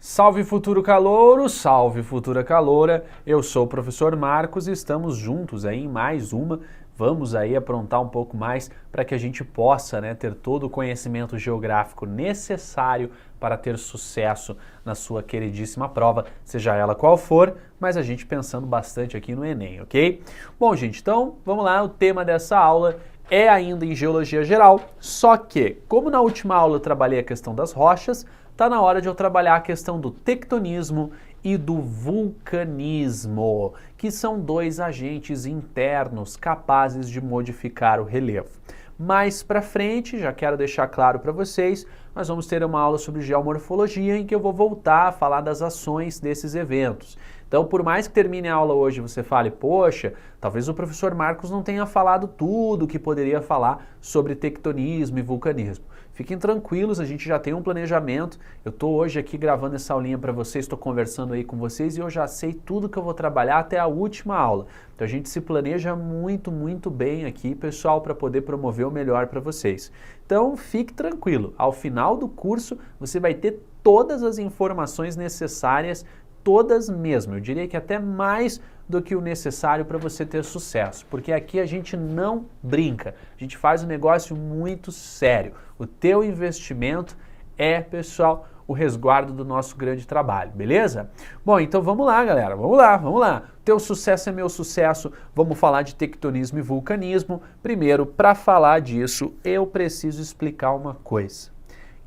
Salve futuro calouro, salve futura caloura, eu sou o professor Marcos e estamos juntos aí em mais uma. Vamos aí aprontar um pouco mais para que a gente possa ter todo o conhecimento geográfico necessário para ter sucesso na sua queridíssima prova, seja ela qual for, mas a gente pensando bastante aqui no Enem, ok? Bom, gente, então vamos lá, o tema dessa aula é ainda em Geologia Geral, só que, como na última aula eu trabalhei a questão das rochas, está na hora de eu trabalhar a questão do tectonismo e do vulcanismo, que são dois agentes internos capazes de modificar o relevo. Mais para frente, já quero deixar claro para vocês, nós vamos ter uma aula sobre geomorfologia em que eu vou voltar a falar das ações desses eventos. Então, por mais que termine a aula hoje e você fale, poxa, talvez o professor Marcos não tenha falado tudo que poderia falar sobre tectonismo e vulcanismo. Fiquem tranquilos, a gente já tem um planejamento. Eu estou hoje aqui gravando essa aulinha para vocês, estou conversando aí com vocês e eu já sei tudo que eu vou trabalhar até a última aula. Então a gente se planeja muito bem aqui, pessoal, para poder promover o melhor para vocês. Então fique tranquilo, ao final do curso você vai ter todas as informações necessárias, todas mesmo, eu diria que até mais do que o necessário para você ter sucesso, porque aqui a gente não brinca, a gente faz um negócio muito sério. O teu investimento é, pessoal, o resguardo do nosso grande trabalho, beleza? Bom, então vamos lá, galera, vamos lá. Teu sucesso é meu sucesso, vamos falar de tectonismo e vulcanismo. Primeiro, para falar disso, eu preciso explicar uma coisa,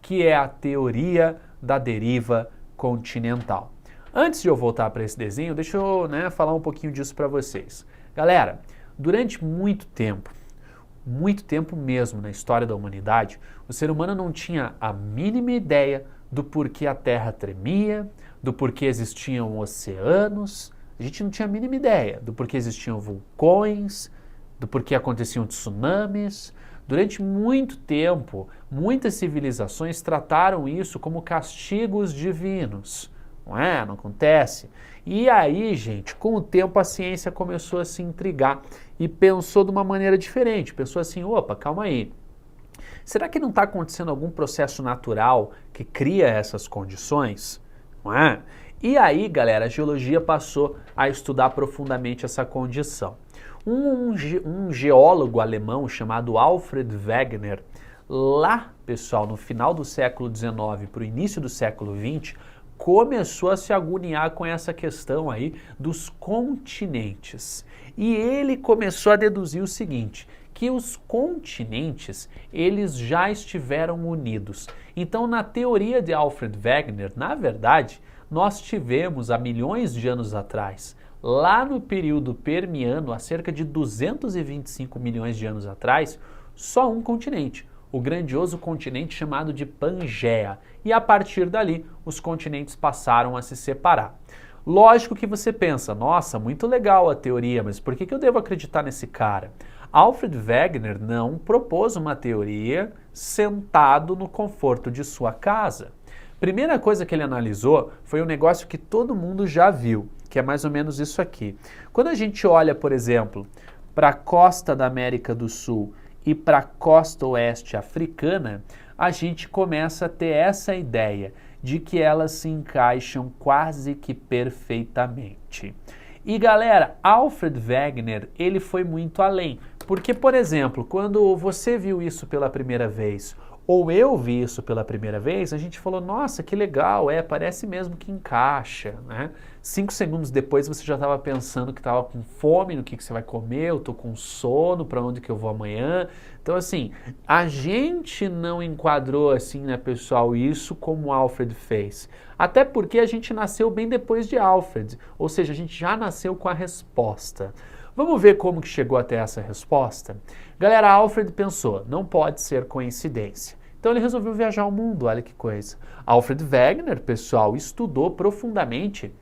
que é a teoria da deriva continental. Antes de eu voltar para esse desenho, deixa eu falar um pouquinho disso para vocês. Galera, durante muito tempo mesmo na história da humanidade, o ser humano não tinha a mínima ideia do porquê a Terra tremia, do porquê existiam oceanos, a gente não tinha a mínima ideia do porquê existiam vulcões, do porquê aconteciam tsunamis. Durante muito tempo, muitas civilizações trataram isso como castigos divinos. Não é? Não acontece? E aí, gente, com o tempo a ciência começou a se intrigar e pensou de uma maneira diferente. Pensou assim, opa, calma aí. Será que não está acontecendo algum processo natural que cria essas condições? Não é? E aí, galera, a geologia passou a estudar profundamente essa condição. Um geólogo alemão chamado Alfred Wegener, lá, pessoal, no final do século XIX para o início do século XX, começou a se agoniar com essa questão aí dos continentes. E ele começou a deduzir o seguinte, que os continentes, eles já estiveram unidos. Então, na teoria de Alfred Wegener, na verdade, nós tivemos há milhões de anos atrás, lá no período Permiano, há cerca de 225 milhões de anos atrás, só um continente, o grandioso continente chamado de Pangeia. E a partir dali, os continentes passaram a se separar. Lógico que você pensa, nossa, muito legal a teoria, mas por que eu devo acreditar nesse cara? Alfred Wegener não propôs uma teoria sentado no conforto de sua casa. Primeira coisa que ele analisou foi um negócio que todo mundo já viu, que é mais ou menos isso aqui. Quando a gente olha, por exemplo, para a costa da América do Sul e para a costa oeste africana, a gente começa a ter essa ideia de que elas se encaixam quase que perfeitamente. E galera, Alfred Wegener, ele foi muito além, porque, por exemplo, quando você viu isso pela primeira vez, ou eu vi isso pela primeira vez, a gente falou, nossa, que legal, parece mesmo que encaixa, né? 5 segundos depois você já estava pensando que estava com fome, no que você vai comer, eu estou com sono, para onde que eu vou amanhã? Então, assim, a gente não enquadrou assim, né, pessoal, isso como o Alfred fez. Até porque a gente nasceu bem depois de Alfred, ou seja, a gente já nasceu com a resposta. Vamos ver como que chegou até essa resposta? Galera, Alfred pensou, não pode ser coincidência. Então ele resolveu viajar ao mundo, olha que coisa. Alfred Wegener, pessoal, estudou profundamente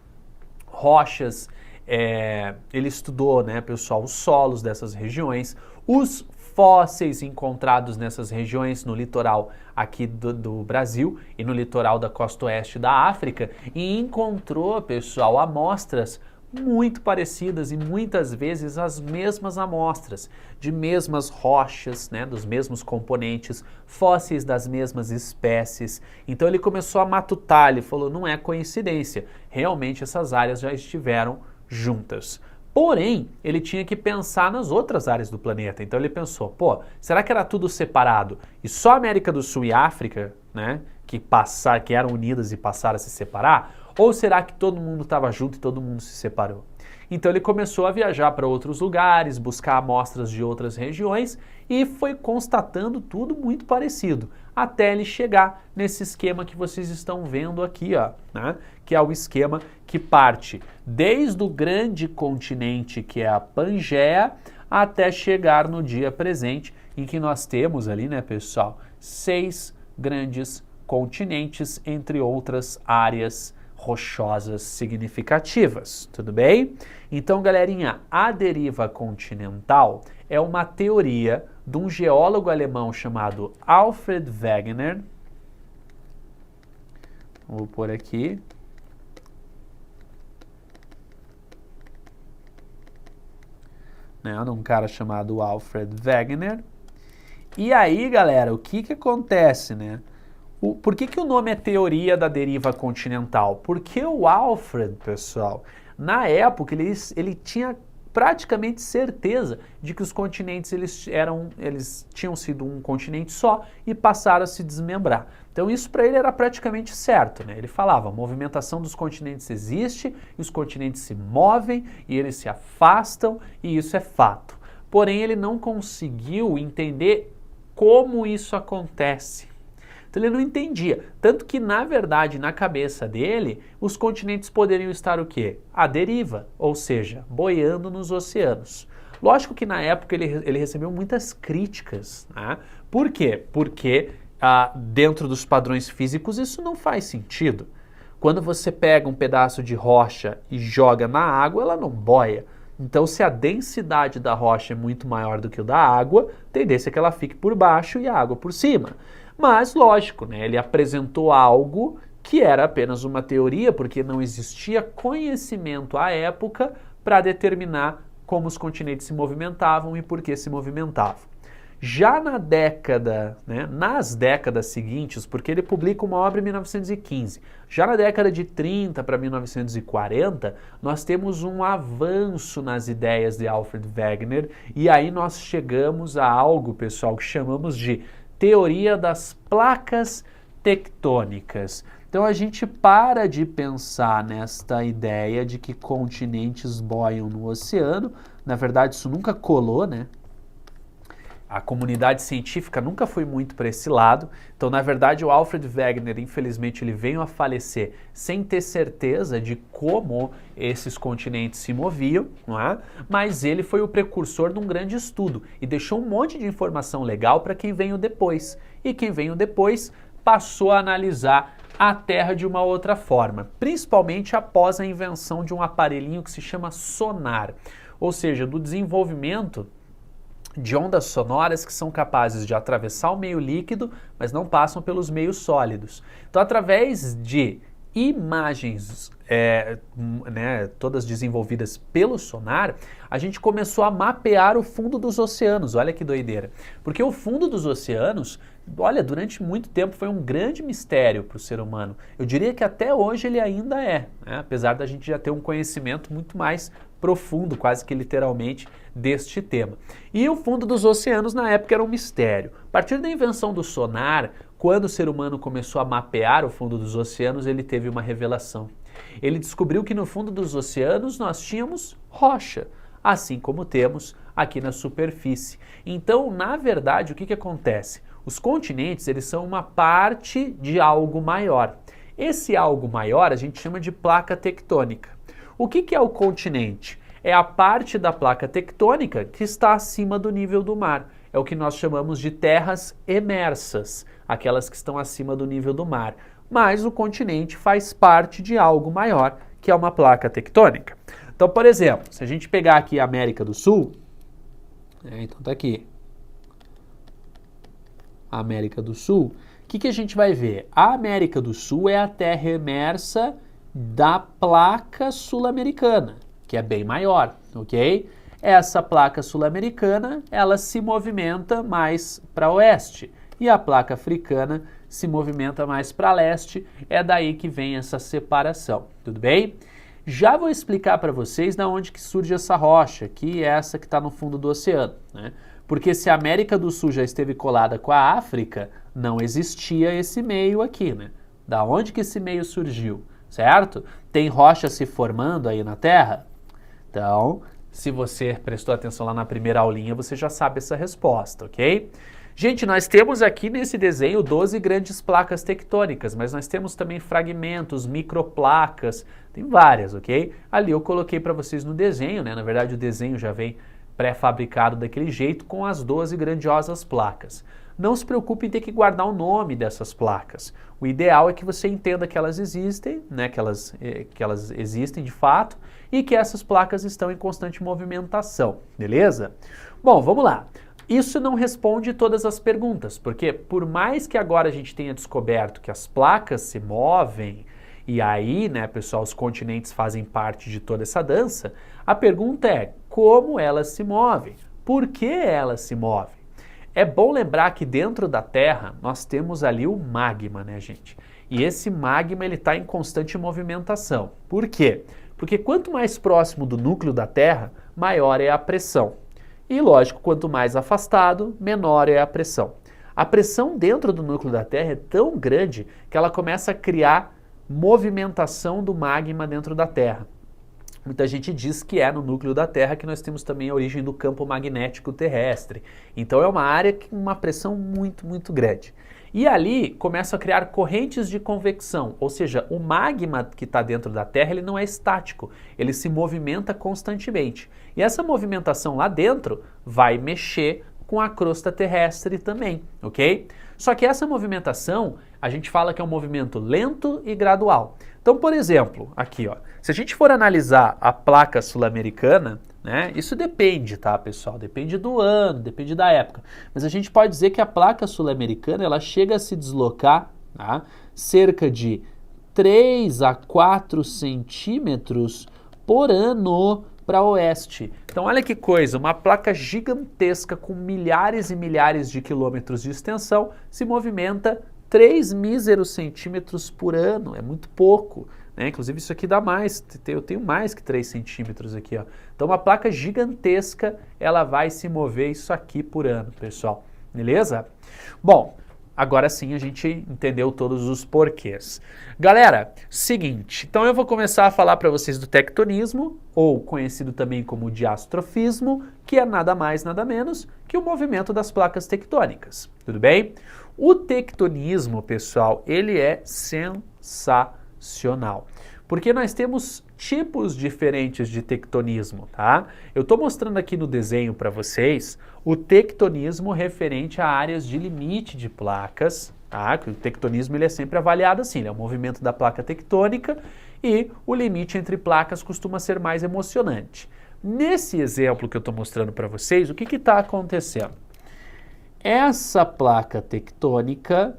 rochas, ele estudou, pessoal, os solos dessas regiões, os fósseis encontrados nessas regiões no litoral aqui do Brasil e no litoral da costa oeste da África e encontrou, pessoal, amostras muito parecidas e muitas vezes as mesmas amostras, de mesmas rochas, né, dos mesmos componentes, fósseis das mesmas espécies. Então ele começou a matutar, ele falou, não é coincidência, realmente essas áreas já estiveram juntas. Porém, ele tinha que pensar nas outras áreas do planeta. Então ele pensou, pô, será que era tudo separado? E só a América do Sul e África, né, que eram unidas e passaram a se separar? Ou será que todo mundo estava junto e todo mundo se separou? Então ele começou a viajar para outros lugares, buscar amostras de outras regiões e foi constatando tudo muito parecido, até ele chegar nesse esquema que vocês estão vendo aqui, ó, né? Que é o esquema que parte desde o grande continente, que é a Pangeia, até chegar no dia presente, em que nós temos ali, né, pessoal, 6 grandes continentes, entre outras áreas rochosas significativas, tudo bem? Então, galerinha, a deriva continental é uma teoria de um geólogo alemão chamado Alfred Wegener. Vou pôr aqui. Né, um cara chamado Alfred Wegener. E aí, galera, o que acontece, né? Por que o nome é teoria da deriva continental? Porque o Alfred, pessoal, na época ele tinha praticamente certeza de que os continentes eles tinham sido um continente só e passaram a se desmembrar. Então isso para ele era praticamente certo, né? Ele falava, a movimentação dos continentes existe, e os continentes se movem e eles se afastam e isso é fato. Porém ele não conseguiu entender como isso acontece. Então ele não entendia. Tanto que, na verdade, na cabeça dele, os continentes poderiam estar o quê? À deriva, ou seja, boiando nos oceanos. Lógico que na época ele recebeu muitas críticas. Né? Por quê? Porque dentro dos padrões físicos isso não faz sentido. Quando você pega um pedaço de rocha e joga na água, ela não boia. Então, se a densidade da rocha é muito maior do que o da água, a tendência é que ela fique por baixo e a água por cima. Mas, lógico, né, ele apresentou algo que era apenas uma teoria, porque não existia conhecimento à época para determinar como os continentes se movimentavam e por que se movimentavam. Já nas décadas seguintes, porque ele publica uma obra em 1915, já na década de 30 para 1940, nós temos um avanço nas ideias de Alfred Wegener e aí nós chegamos a algo, pessoal, que chamamos de teoria das placas tectônicas. Então a gente para de pensar nesta ideia de que continentes boiam no oceano, na verdade isso nunca colou, né? A comunidade científica nunca foi muito para esse lado, então na verdade o Alfred Wegener, infelizmente, ele veio a falecer sem ter certeza de como esses continentes se moviam, não é? Mas ele foi o precursor de um grande estudo e deixou um monte de informação legal para quem veio depois. E quem veio depois passou a analisar a Terra de uma outra forma, principalmente após a invenção de um aparelhinho que se chama sonar, ou seja, do desenvolvimento de ondas sonoras que são capazes de atravessar o meio líquido, mas não passam pelos meios sólidos. Então, através de imagens, todas desenvolvidas pelo sonar, a gente começou a mapear o fundo dos oceanos. Olha que doideira. Porque o fundo dos oceanos, olha, durante muito tempo foi um grande mistério para o ser humano. Eu diria que até hoje ele ainda é, né? Apesar da gente já ter um conhecimento muito mais profundo, quase que literalmente, deste tema. E o fundo dos oceanos na época era um mistério. A partir da invenção do sonar, quando o ser humano começou a mapear o fundo dos oceanos, ele teve uma revelação. Ele descobriu que no fundo dos oceanos nós tínhamos rocha, assim como temos aqui na superfície. Então, na verdade, o que acontece? Os continentes, eles são uma parte de algo maior. Esse algo maior a gente chama de placa tectônica. O que é o continente? É a parte da placa tectônica que está acima do nível do mar. É o que nós chamamos de terras emersas, aquelas que estão acima do nível do mar. Mas o continente faz parte de algo maior, que é uma placa tectônica. Então, por exemplo, se a gente pegar aqui a América do Sul, então tá aqui, a América do Sul, o que a gente vai ver? A América do Sul é a terra emersa da placa sul-americana, que é bem maior, ok? Essa placa sul-americana, ela se movimenta mais para oeste e a placa africana se movimenta mais para leste, é daí que vem essa separação, tudo bem? Já vou explicar para vocês de onde que surge essa rocha, que é essa que está no fundo do oceano, né? Porque se a América do Sul já esteve colada com a África, não existia esse meio aqui, né? Da onde que esse meio surgiu, certo? Tem rocha se formando aí na Terra? Então, se você prestou atenção lá na primeira aulinha, você já sabe essa resposta, ok? Gente, nós temos aqui nesse desenho 12 grandes placas tectônicas, mas nós temos também fragmentos, microplacas, tem várias, ok? Ali eu coloquei para vocês no desenho, né? Na verdade o desenho já vem pré-fabricado daquele jeito com as 12 grandiosas placas. Não se preocupe em ter que guardar o nome dessas placas. O ideal é que você entenda que elas existem, né? Que elas existem de fato e que essas placas estão em constante movimentação, beleza? Bom, vamos lá. Isso não responde todas as perguntas, porque por mais que agora a gente tenha descoberto que as placas se movem, e aí, né, pessoal, os continentes fazem parte de toda essa dança, a pergunta é como elas se movem? Por que elas se movem? É bom lembrar que dentro da Terra nós temos ali o magma, né, gente? E esse magma ele está em constante movimentação. Por quê? Porque quanto mais próximo do núcleo da Terra, maior é a pressão. E lógico, quanto mais afastado, menor é a pressão. A pressão dentro do núcleo da Terra é tão grande que ela começa a criar movimentação do magma dentro da Terra. Muita gente diz que é no núcleo da Terra que nós temos também a origem do campo magnético terrestre. Então é uma área com uma pressão muito, muito grande. E ali começam a criar correntes de convecção, ou seja, o magma que está dentro da Terra ele não é estático, ele se movimenta constantemente. E essa movimentação lá dentro vai mexer com a crosta terrestre também, ok? Só que essa movimentação, a gente fala que é um movimento lento e gradual. Então, por exemplo, aqui, ó, se a gente for analisar a placa sul-americana, né, isso depende, tá, pessoal? Depende do ano, depende da época. Mas a gente pode dizer que a placa sul-americana, ela chega a se deslocar, tá, cerca de 3 a 4 centímetros por ano para oeste. Então olha que coisa, uma placa gigantesca com milhares e milhares de quilômetros de extensão se movimenta 3 míseros centímetros por ano, é muito pouco, né? Inclusive isso aqui dá mais, eu tenho mais que 3 centímetros aqui, ó. Então uma placa gigantesca, ela vai se mover isso aqui por ano, pessoal, beleza? Bom, agora sim a gente entendeu todos os porquês. Galera, seguinte, então eu vou começar a falar para vocês do tectonismo, ou conhecido também como diastrofismo, que é nada mais, nada menos que o movimento das placas tectônicas, tudo bem? O tectonismo, pessoal, ele é sensacional, porque nós temos tipos diferentes de tectonismo, tá? Eu estou mostrando aqui no desenho para vocês o tectonismo referente a áreas de limite de placas, tá? Que o tectonismo ele é sempre avaliado assim, é o movimento da placa tectônica e o limite entre placas costuma ser mais emocionante. Nesse exemplo que eu estou mostrando para vocês, o que está acontecendo? Essa placa tectônica,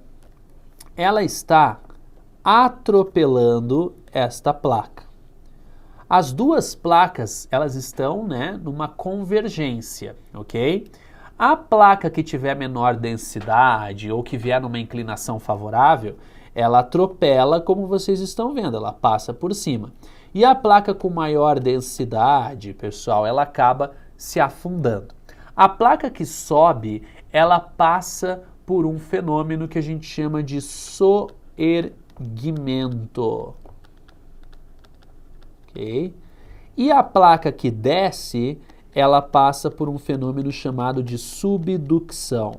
ela está atropelando esta placa. As duas placas, elas estão, né, numa convergência, ok? A placa que tiver menor densidade ou que vier numa inclinação favorável, ela atropela, como vocês estão vendo, ela passa por cima. E a placa com maior densidade, pessoal, ela acaba se afundando. A placa que sobe, ela passa por um fenômeno que a gente chama de soerguimento. Okay? E a placa que desce, ela passa por um fenômeno chamado de subducção.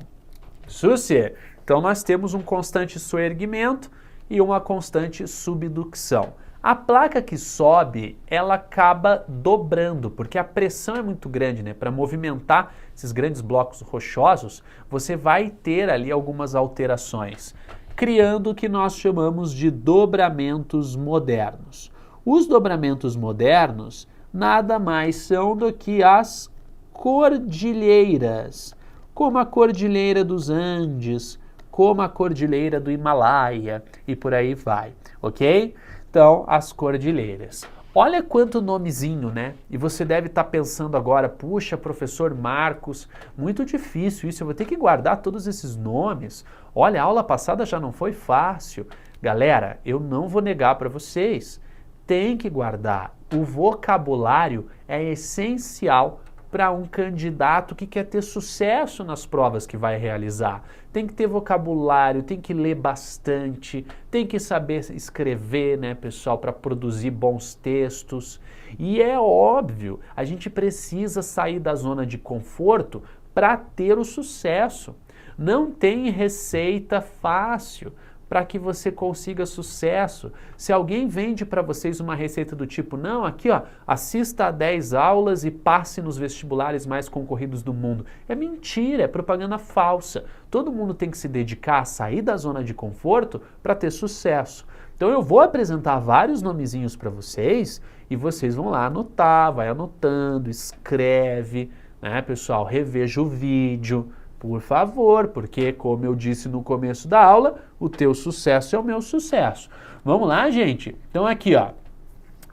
Susi, então nós temos um constante soerguimento e uma constante subducção. A placa que sobe, ela acaba dobrando, porque a pressão é muito grande, né? Para movimentar esses grandes blocos rochosos, você vai ter ali algumas alterações, criando o que nós chamamos de dobramentos modernos. Os dobramentos modernos nada mais são do que as cordilheiras, como a Cordilheira dos Andes, como a Cordilheira do Himalaia e por aí vai, ok? Então, as cordilheiras. Olha quanto nomezinho, né? E você deve estar pensando agora, puxa, professor Marcos, muito difícil isso, eu vou ter que guardar todos esses nomes. Olha, a aula passada já não foi fácil. Galera, eu não vou negar para vocês, tem que guardar. O vocabulário é essencial para um candidato que quer ter sucesso nas provas que vai realizar. Tem que ter vocabulário, tem que ler bastante, tem que saber escrever, né, pessoal, para produzir bons textos. E é óbvio, a gente precisa sair da zona de conforto para ter o sucesso. Não tem receita fácil para que você consiga sucesso. Se alguém vende para vocês uma receita do tipo, não, aqui ó, assista a 10 aulas e passe nos vestibulares mais concorridos do mundo. É mentira, é propaganda falsa. Todo mundo tem que se dedicar a sair da zona de conforto para ter sucesso. Então eu vou apresentar vários nomezinhos para vocês e vocês vão lá anotar, vai anotando, escreve, né, pessoal, reveja o vídeo. Por favor, porque como eu disse no começo da aula, o teu sucesso é o meu sucesso. Vamos lá, gente? Então aqui, ó,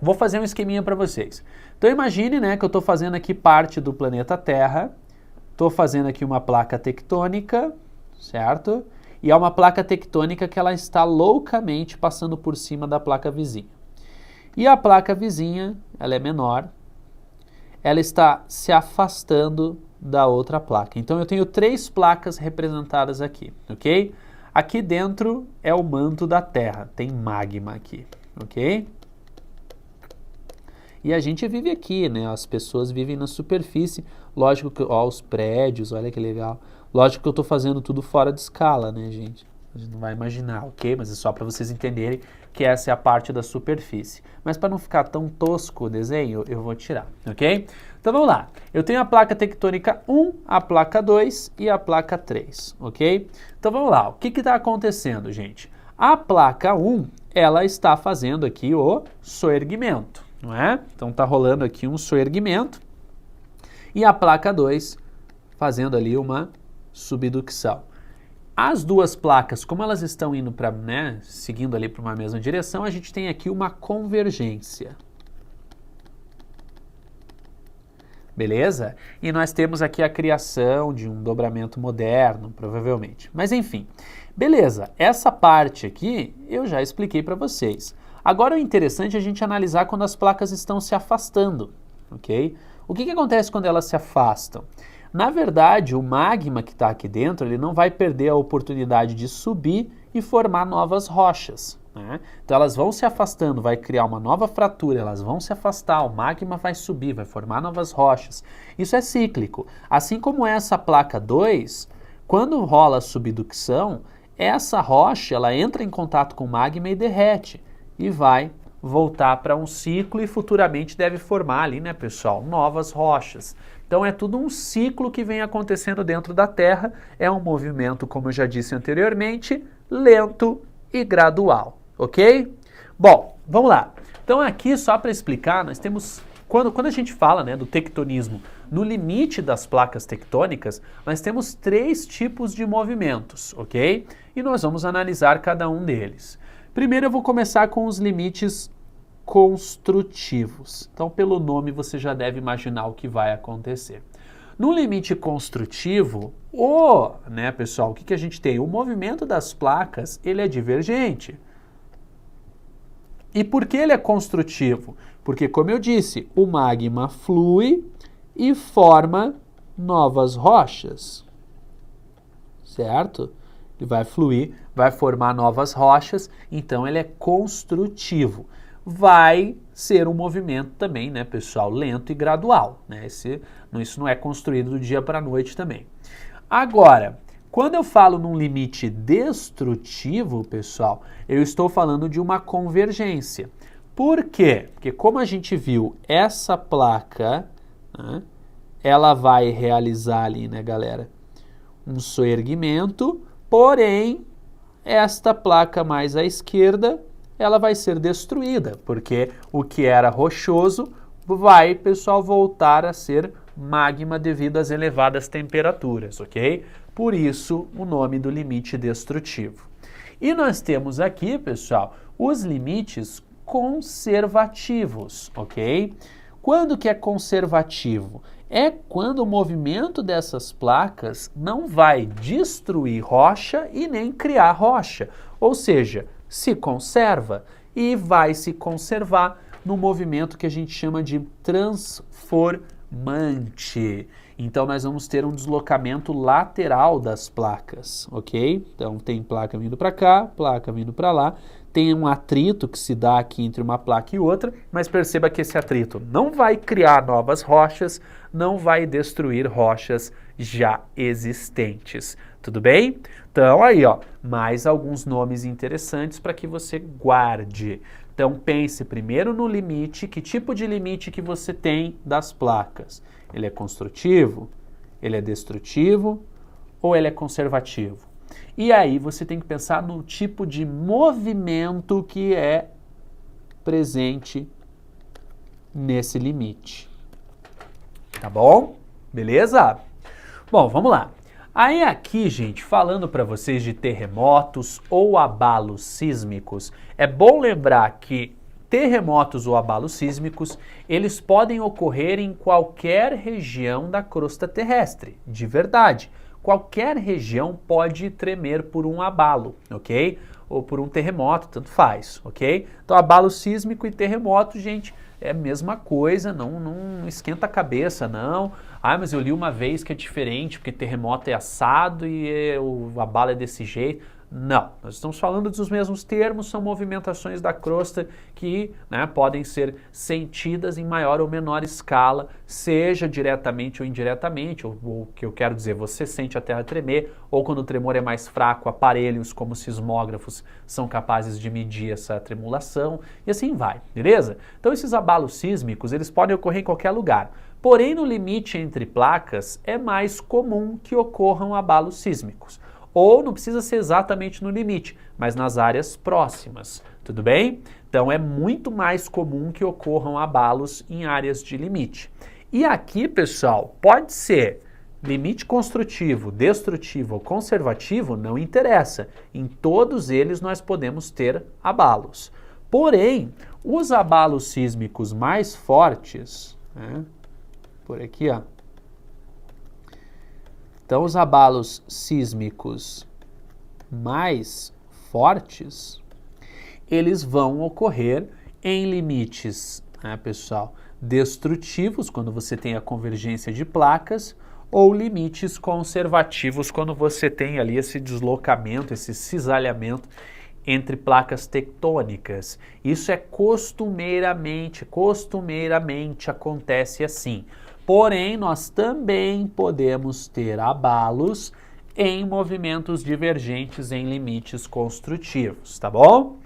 vou fazer um esqueminha para vocês. Então imagine, né, que eu estou fazendo aqui parte do planeta Terra, estou fazendo aqui uma placa tectônica, certo? E é uma placa tectônica que ela está loucamente passando por cima da placa vizinha. E a placa vizinha, ela é menor, ela está se afastando da outra placa. Então eu tenho 3 placas representadas aqui, ok? Aqui dentro é o manto da Terra, tem magma aqui, ok? E a gente vive aqui, né? As pessoas vivem na superfície, lógico que, ó, os prédios, olha que legal. Lógico que eu estou fazendo tudo fora de escala, né, gente? A gente não vai imaginar, ok? Mas é só para vocês entenderem que essa é a parte da superfície. Mas para não ficar tão tosco o desenho, eu vou tirar, ok? Então vamos lá. Eu tenho a placa tectônica 1, a placa 2 e a placa 3, ok? Então vamos lá. O que está acontecendo, gente? A placa 1, ela está fazendo aqui o soerguimento, não é? Então está rolando aqui um soerguimento. E a placa 2 fazendo ali uma subducção. As duas placas, como elas estão indo para, né, seguindo ali para uma mesma direção, a gente tem aqui uma convergência. Beleza? E nós temos aqui a criação de um dobramento moderno, provavelmente. Mas enfim, beleza. Essa parte aqui eu já expliquei para vocês. Agora o interessante é a gente analisar quando as placas estão se afastando, ok? O que acontece quando elas se afastam? Na verdade, o magma que está aqui dentro, ele não vai perder a oportunidade de subir e formar novas rochas, né? Então elas vão se afastando, vai criar uma nova fratura, elas vão se afastar, o magma vai subir, vai formar novas rochas. Isso é cíclico. Assim como essa placa 2, quando rola a subducção, essa rocha ela entra em contato com o magma e derrete e vai voltar para um ciclo e futuramente deve formar ali, né, pessoal, novas rochas. Então é tudo um ciclo que vem acontecendo dentro da Terra, é um movimento, como eu já disse anteriormente, lento e gradual, ok? Bom, vamos lá. Então aqui, só para explicar, nós temos, quando a gente fala, né, do tectonismo, no limite das placas tectônicas, nós temos 3 tipos de movimentos, ok? E nós vamos analisar cada um deles. Primeiro eu vou começar com os limites construtivos. Então, pelo nome, você já deve imaginar o que vai acontecer. No limite construtivo, né, pessoal, o que a gente tem? O movimento das placas, ele é divergente. E por que ele é construtivo? Porque, como eu disse, o magma flui e forma novas rochas, certo? Ele vai fluir, vai formar novas rochas, então ele é construtivo. Vai ser um movimento também, né, pessoal, lento e gradual, né? Isso não é construído do dia para a noite também. Agora, quando eu falo num limite destrutivo, pessoal, eu estou falando de uma convergência. Por quê? Porque como a gente viu, essa placa, né, ela vai realizar ali, né, galera, um soerguimento, porém, esta placa mais à esquerda, ela vai ser destruída, porque o que era rochoso vai, pessoal, voltar a ser magma devido às elevadas temperaturas, ok? Por isso, o nome do limite destrutivo. E nós temos aqui, pessoal, os limites conservativos, ok? Quando que é conservativo? É quando o movimento dessas placas não vai destruir rocha e nem criar rocha. Ou seja, se conserva e vai se conservar no movimento que a gente chama de transformante. Então, nós vamos ter um deslocamento lateral das placas, ok? Então, tem placa vindo para cá, placa vindo para lá. Tem um atrito que se dá aqui entre uma placa e outra, mas perceba que esse atrito não vai criar novas rochas, não vai destruir rochas já existentes. Tudo bem? Então, aí, ó, mais alguns nomes interessantes para que você guarde. Então, pense primeiro no limite, que tipo de limite que você tem das placas. Ele é construtivo? Ele é destrutivo? Ou ele é conservativo? E aí você tem que pensar no tipo de movimento que é presente nesse limite. Tá bom? Beleza? Bom, vamos lá. Aí aqui, gente, falando para vocês de terremotos ou abalos sísmicos, é bom lembrar que terremotos ou abalos sísmicos, eles podem ocorrer em qualquer região da crosta terrestre, de verdade. Qualquer região pode tremer por um abalo, ok? Ou por um terremoto, tanto faz, ok? Então, abalo sísmico e terremoto, gente, é a mesma coisa, não esquenta a cabeça, não. Ah, mas eu li uma vez que é diferente, porque terremoto é assado e o abalo é desse jeito. Não, nós estamos falando dos mesmos termos, são movimentações da crosta que, né, podem ser sentidas em maior ou menor escala, seja diretamente ou indiretamente, ou o que eu quero dizer, você sente a terra tremer, ou quando o tremor é mais fraco, aparelhos como sismógrafos são capazes de medir essa tremulação, e assim vai, beleza? Então esses abalos sísmicos, eles podem ocorrer em qualquer lugar, porém no limite entre placas é mais comum que ocorram abalos sísmicos. Ou não precisa ser exatamente no limite, mas nas áreas próximas, tudo bem? Então é muito mais comum que ocorram abalos em áreas de limite. E aqui, pessoal, pode ser limite construtivo, destrutivo ou conservativo, não interessa. Em todos eles nós podemos ter abalos. Porém, os abalos sísmicos mais fortes, né, por aqui, ó. Então, os abalos sísmicos mais fortes, eles vão ocorrer em limites, né, pessoal, destrutivos, quando você tem a convergência de placas, ou limites conservativos, quando você tem ali esse deslocamento, esse cisalhamento entre placas tectônicas. Isso é costumeiramente acontece assim. Porém, nós também podemos ter abalos em movimentos divergentes em limites construtivos, tá bom?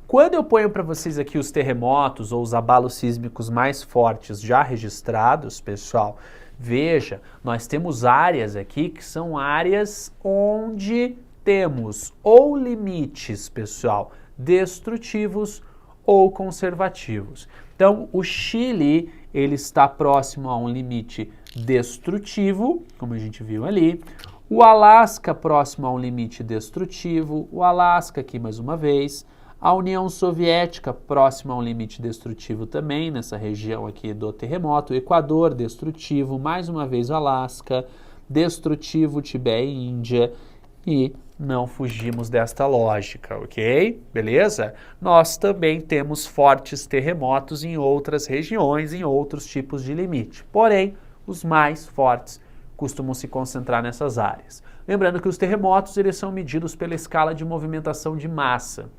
Quando eu ponho para vocês aqui os terremotos ou os abalos sísmicos mais fortes já registrados, pessoal, veja, nós temos áreas aqui que são áreas onde temos ou limites, pessoal, destrutivos ou conservativos. Então, o Chile, ele está próximo a um limite destrutivo, como a gente viu ali. O Alasca próximo a um limite destrutivo. O Alasca aqui mais uma vez. A União Soviética próxima a um limite destrutivo também, nessa região aqui do terremoto. O Equador destrutivo, mais uma vez o Alasca. Destrutivo, Tibete e Índia. E não fugimos desta lógica, ok? Beleza? Nós também temos fortes terremotos em outras regiões, em outros tipos de limite. Porém, os mais fortes costumam se concentrar nessas áreas. Lembrando que os terremotos, eles são medidos pela escala de movimentação de massa.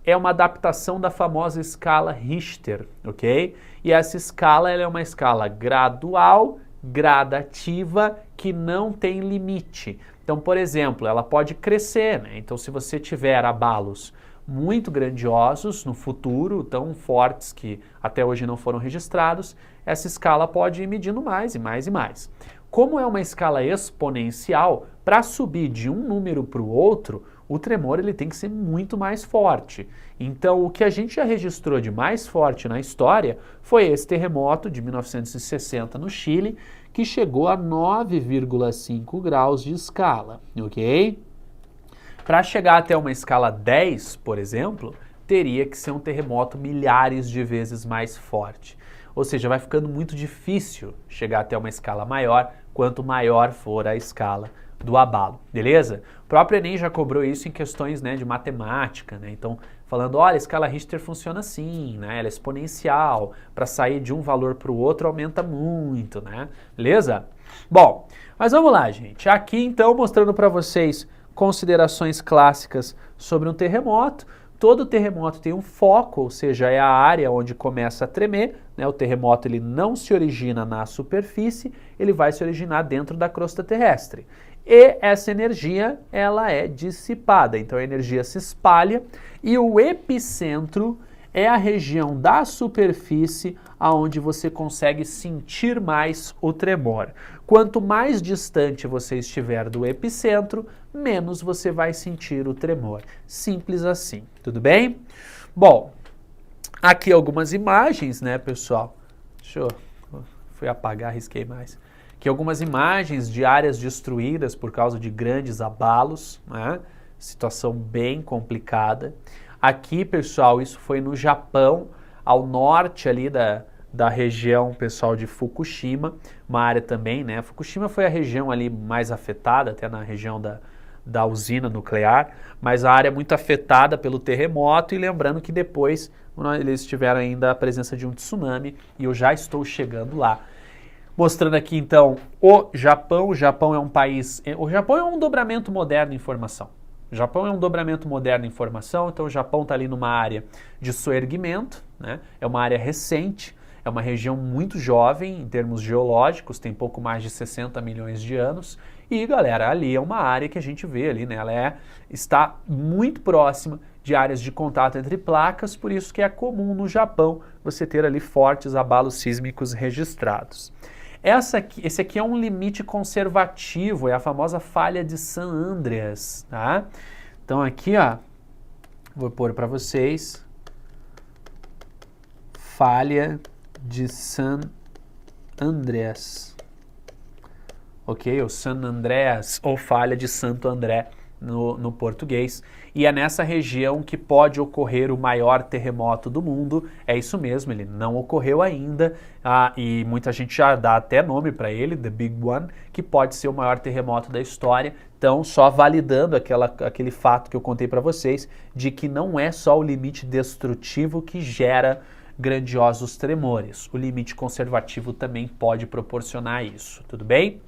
É uma adaptação da famosa escala Richter, ok? E essa escala, ela é uma escala gradual, gradativa, que não tem limite. Então, por exemplo, ela pode crescer, né? Então, se você tiver abalos muito grandiosos no futuro, tão fortes que até hoje não foram registrados, essa escala pode ir medindo mais e mais e mais. Como é uma escala exponencial, para subir de um número para o outro, o tremor ele tem que ser muito mais forte. Então, o que a gente já registrou de mais forte na história foi esse terremoto de 1960 no Chile, que chegou a 9,5 graus de escala, ok? Para chegar até uma escala 10, por exemplo, teria que ser um terremoto milhares de vezes mais forte. Ou seja, vai ficando muito difícil chegar até uma escala maior, quanto maior for a escala do abalo, beleza? O próprio Enem já cobrou isso em questões, né, de matemática, né? Então, falando, olha, a escala Richter funciona assim, né? Ela é exponencial, para sair de um valor para o outro aumenta muito, né? Beleza? Bom, mas vamos lá, gente. Aqui, então, mostrando para vocês considerações clássicas sobre um terremoto. Todo terremoto tem um foco, ou seja, é a área onde começa a tremer, né? O terremoto ele não se origina na superfície, ele vai se originar dentro da crosta terrestre. E essa energia, ela é dissipada, então a energia se espalha e o epicentro é a região da superfície aonde você consegue sentir mais o tremor. Quanto mais distante você estiver do epicentro, menos você vai sentir o tremor. Simples assim, tudo bem? Bom, aqui algumas imagens, né, pessoal? Fui apagar, risquei mais. Aqui algumas imagens de áreas destruídas por causa de grandes abalos, né? Situação bem complicada. Aqui, pessoal, isso foi no Japão, ao norte ali da região, pessoal, de Fukushima, uma área também, né? Fukushima foi a região ali mais afetada, até na região da usina nuclear, mas a área muito afetada pelo terremoto e lembrando que depois eles tiveram ainda a presença de um tsunami e eu já estou chegando lá. Mostrando aqui, então, o Japão é um país... O Japão é um dobramento moderno em formação. O Japão é um dobramento moderno em formação, então o Japão está ali numa área de soerguimento, né? É uma área recente, é uma região muito jovem em termos geológicos, tem pouco mais de 60 milhões de anos. E, galera, ali é uma área que a gente vê ali, né? Ela está muito próxima de áreas de contato entre placas, por isso que é comum no Japão você ter ali fortes abalos sísmicos registrados. Esse aqui é um limite conservativo, é a famosa falha de San Andreas, tá? Então aqui, ó, vou pôr para vocês, falha de San Andreas, ok? Ou San Andreas, ou falha de Santo André no português. E é nessa região que pode ocorrer o maior terremoto do mundo. É isso mesmo, ele não ocorreu ainda e muita gente já dá até nome para ele, The Big One, que pode ser o maior terremoto da história. Então, só validando aquele fato que eu contei para vocês, de que não é só o limite destrutivo que gera grandiosos tremores. O limite conservativo também pode proporcionar isso, tudo bem?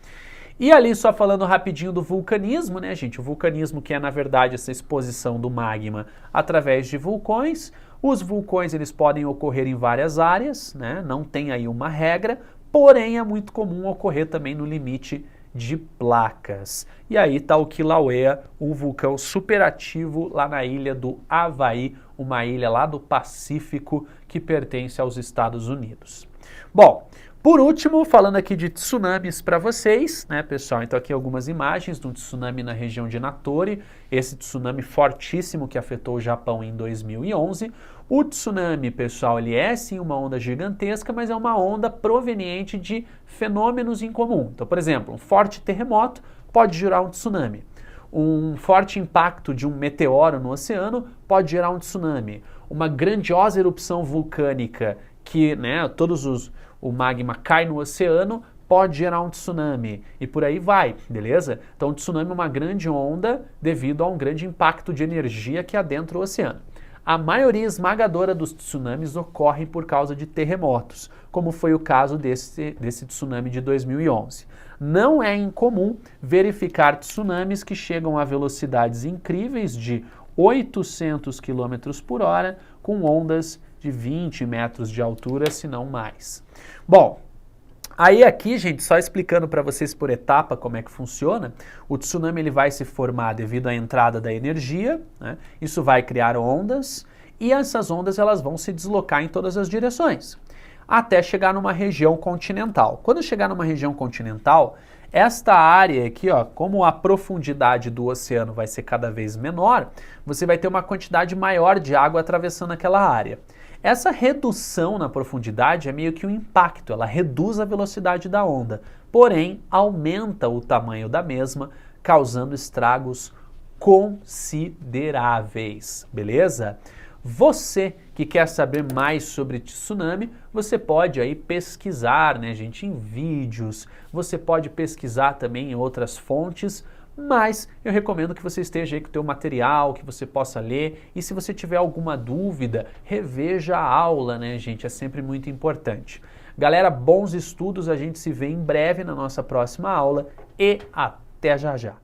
E ali só falando rapidinho do vulcanismo, né, gente? O vulcanismo que é, na verdade, essa exposição do magma através de vulcões. Os vulcões, eles podem ocorrer em várias áreas, né? Não tem aí uma regra, porém é muito comum ocorrer também no limite de placas. E aí está o Kilauea, um vulcão superativo lá na ilha do Havaí, uma ilha lá do Pacífico que pertence aos Estados Unidos. Bom, por último, falando aqui de tsunamis para vocês, né, pessoal? Então aqui algumas imagens de um tsunami na região de Natori, esse tsunami fortíssimo que afetou o Japão em 2011. O tsunami, pessoal, ele é sim uma onda gigantesca, mas é uma onda proveniente de fenômenos em comum. Então, por exemplo, um forte terremoto pode gerar um tsunami. Um forte impacto de um meteoro no oceano pode gerar um tsunami. Uma grandiosa erupção vulcânica que, né, o magma cai no oceano, pode gerar um tsunami e por aí vai, beleza? Então o tsunami é uma grande onda devido a um grande impacto de energia que adentra o oceano. A maioria esmagadora dos tsunamis ocorre por causa de terremotos, como foi o caso desse tsunami de 2011. Não é incomum verificar tsunamis que chegam a velocidades incríveis de 800 km por hora, com ondas de 20 metros de altura, se não mais. Bom, aí aqui, gente, só explicando para vocês por etapa como é que funciona, o tsunami ele vai se formar devido à entrada da energia, né? Isso vai criar ondas e essas ondas elas vão se deslocar em todas as direções, até chegar numa região continental. Quando chegar numa região continental, esta área aqui, ó, como a profundidade do oceano vai ser cada vez menor, você vai ter uma quantidade maior de água atravessando aquela área. Essa redução na profundidade é meio que um impacto, ela reduz a velocidade da onda, porém aumenta o tamanho da mesma, causando estragos consideráveis, beleza? Você que quer saber mais sobre tsunami, você pode aí pesquisar, né, gente, em vídeos, você pode pesquisar também em outras fontes, mas eu recomendo que você esteja aí com o teu material, que você possa ler, e se você tiver alguma dúvida, reveja a aula, né, gente, é sempre muito importante. Galera, bons estudos, a gente se vê em breve na nossa próxima aula e até já já!